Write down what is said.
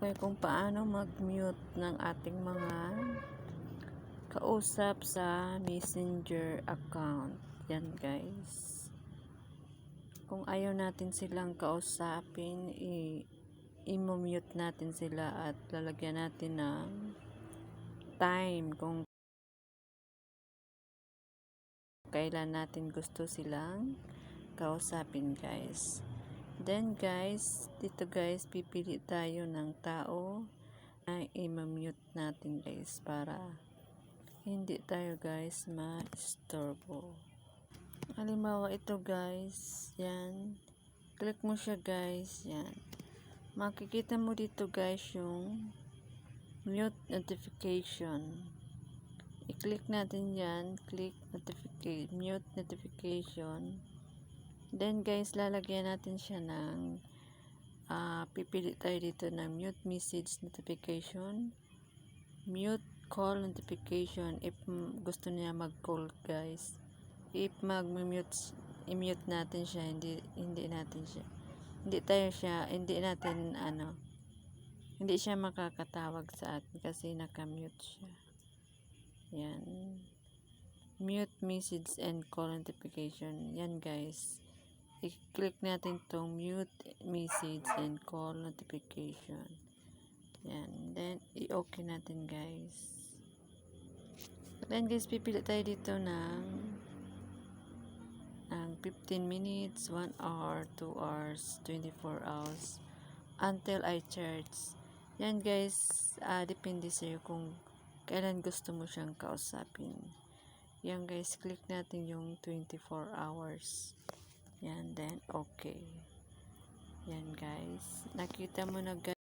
Okay, kung paano mag-mute ng ating mga kausap sa Messenger account. Yan guys. Kung ayaw natin silang kausapin, i-mute natin sila at lalagyan natin ng time kung kailan natin gusto silang kausapin guys. Then guys, dito guys, pipili tayo ng tao na i-mute natin guys para hindi tayo guys ma-istorbo. Halimbawa ito guys, yan. Click mo siya guys, yan. Makikita mo dito guys yung mute notification. I-click natin yan, click mute notification. Then guys, lalagyan natin siya ng pipili tayo dito ng mute message notification, mute call notification if gusto niya mag-call guys. If mag-mute, i-mute natin siya, hindi natin siya. Hindi siya makakatawag sa atin kasi naka-mute siya. Yan. Mute message and call notification. Yan guys. I-click natin tong mute message and call notification. Yan. Then, i-okay natin guys. Then guys, pipili tayo dito ng 15 minutes, 1 hour, 2 hours, 24 hours, until I charge. Yan guys, depende sa'yo kung kailan gusto mo siyang kausapin. Yan guys, click natin yung 24 hours. Yan, then okay. Yan guys. Nakita mo na guys.